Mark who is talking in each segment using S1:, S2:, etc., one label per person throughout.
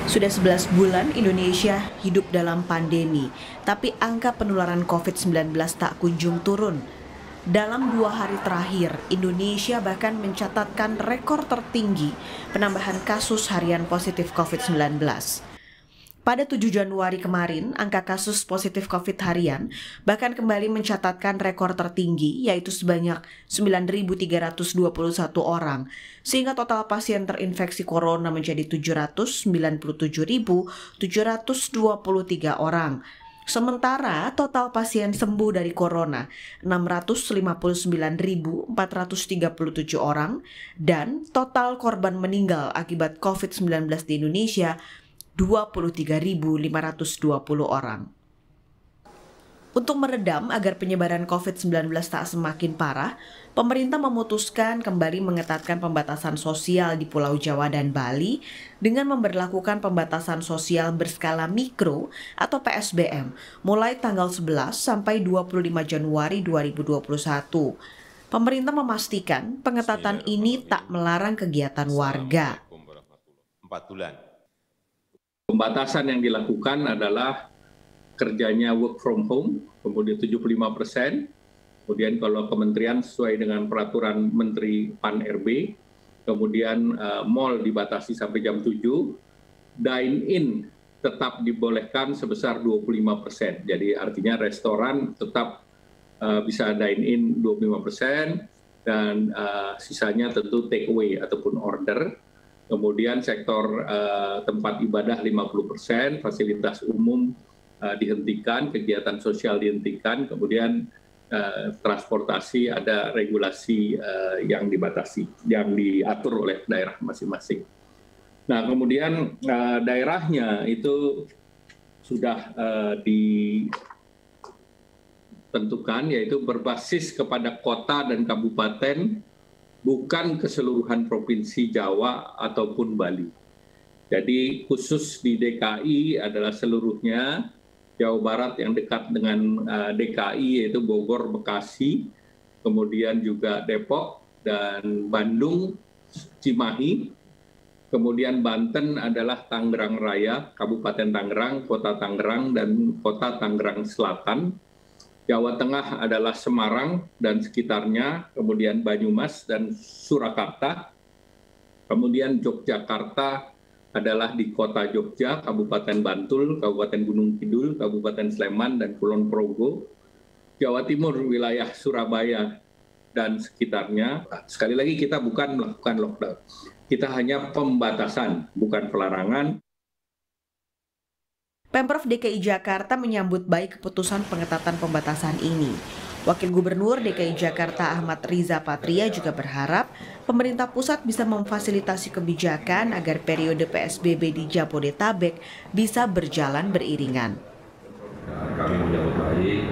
S1: Sudah 11 bulan Indonesia hidup dalam pandemi, tapi angka penularan COVID-19 tak kunjung turun. Dalam 2 hari terakhir, Indonesia bahkan mencatatkan rekor tertinggi penambahan kasus harian positif COVID-19. Pada 7 Januari kemarin, angka kasus positif COVID harian bahkan kembali mencatatkan rekor tertinggi, yaitu sebanyak 9.321 orang, sehingga total pasien terinfeksi corona menjadi 797.723 orang. Sementara total pasien sembuh dari corona 659.437 orang, dan total korban meninggal akibat COVID-19 di Indonesia 23.520 orang. Untuk meredam agar penyebaran COVID-19 tak semakin parah, pemerintah memutuskan kembali mengetatkan pembatasan sosial di Pulau Jawa dan Bali dengan memberlakukan pembatasan sosial berskala mikro atau PSBM mulai tanggal 11 sampai 25 Januari 2021. Pemerintah memastikan pengetatan ini tak melarang kegiatan warga.
S2: 4 bulan.
S3: Pembatasan yang dilakukan adalah kerjanya work from home, kemudian 75%, kemudian kalau kementerian sesuai dengan peraturan Menteri PAN-RB, kemudian mal dibatasi sampai jam 7, dine-in tetap dibolehkan sebesar 25%, jadi artinya restoran tetap bisa dine-in 25%, dan sisanya tentu take away ataupun order. Kemudian sektor tempat ibadah 50%, fasilitas umum dihentikan, kegiatan sosial dihentikan, kemudian transportasi ada regulasi yang dibatasi, yang diatur oleh daerah masing-masing. Nah, kemudian daerahnya itu sudah ditentukan, yaitu berbasis kepada kota dan kabupaten, bukan keseluruhan provinsi Jawa ataupun Bali. Jadi khusus di DKI adalah seluruhnya, Jawa Barat yang dekat dengan DKI yaitu Bogor, Bekasi, kemudian juga Depok dan Bandung, Cimahi, kemudian Banten adalah Tangerang Raya, Kabupaten Tangerang, Kota Tangerang, dan Kota Tangerang Selatan. Jawa Tengah adalah Semarang dan sekitarnya, kemudian Banyumas dan Surakarta. Kemudian Yogyakarta adalah di Kota Jogja, Kabupaten Bantul, Kabupaten Gunung Kidul, Kabupaten Sleman, dan Kulon Progo. Jawa Timur, wilayah Surabaya dan sekitarnya. Sekali lagi kita bukan melakukan lockdown. Kita hanya pembatasan, bukan pelarangan.
S1: Pemprov DKI Jakarta menyambut baik keputusan pengetatan pembatasan ini. Wakil Gubernur DKI Jakarta Ahmad Riza Patria juga berharap pemerintah pusat bisa memfasilitasi kebijakan agar periode PSBB di Jabodetabek bisa berjalan beriringan.
S4: Kami menyambut baik,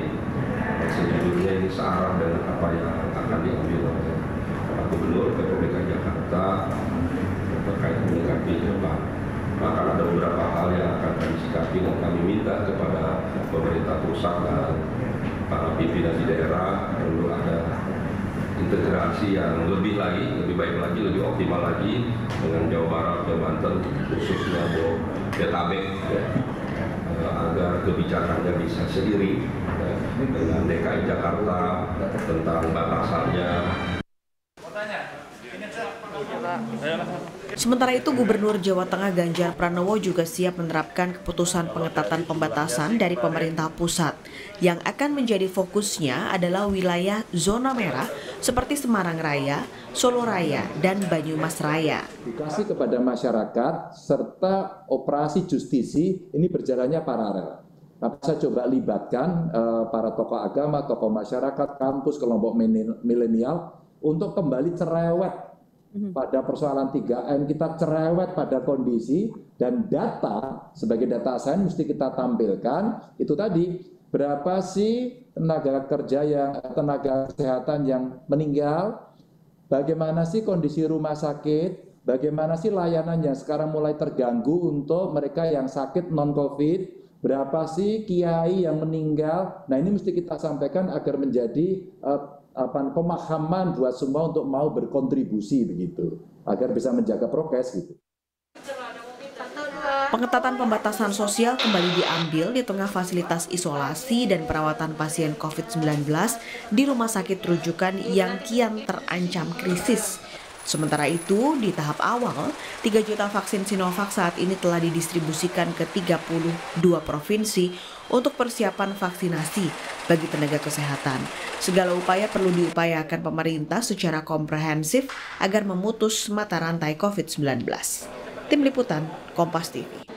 S4: sejujurnya ini searah dengan apa yang akan diambil oleh Pak Gubernur DKI Jakarta terkait menyikapi Pak. Maka ada beberapa hal yang akan kami sikapi dan kami minta kepada pemerintah pusat dan para pimpinan di daerah perlu ada integrasi yang lebih baik lagi, lebih optimal lagi dengan Jawa Barat dan Banten, khususnya Jabodetabek, agar kebijakannya bisa seiring dengan DKI Jakarta tentang batasannya.
S1: Sementara itu, Gubernur Jawa Tengah Ganjar Pranowo juga siap menerapkan keputusan pengetatan pembatasan dari pemerintah pusat. Yang akan menjadi fokusnya adalah wilayah zona merah seperti Semarang Raya, Solo Raya, dan Banyumas Raya.
S5: Edukasi kepada masyarakat serta operasi justisi ini berjalannya paralel. Nah, saya coba libatkan para tokoh agama, tokoh masyarakat, kampus, kelompok milenial untuk kembali cerewet pada persoalan 3M. Kita cerewet pada kondisi dan data, sebagai data sains mesti kita tampilkan, itu tadi, berapa sih tenaga kesehatan yang meninggal, bagaimana sih kondisi rumah sakit, bagaimana sih layanan yang sekarang mulai terganggu untuk mereka yang sakit non-COVID, berapa sih kiai yang meninggal. Nah, ini mesti kita sampaikan agar menjadi pemahaman buat semua untuk mau berkontribusi begitu, agar bisa menjaga prokes gitu.
S1: Pengetatan pembatasan sosial kembali diambil di tengah fasilitas isolasi dan perawatan pasien COVID-19 di rumah sakit rujukan yang kian terancam krisis. Sementara itu, di tahap awal, 3 juta vaksin Sinovac saat ini telah didistribusikan ke 32 provinsi untuk persiapan vaksinasi bagi tenaga kesehatan. Segala upaya perlu diupayakan pemerintah secara komprehensif agar memutus mata rantai COVID-19. Tim Liputan, Kompas TV.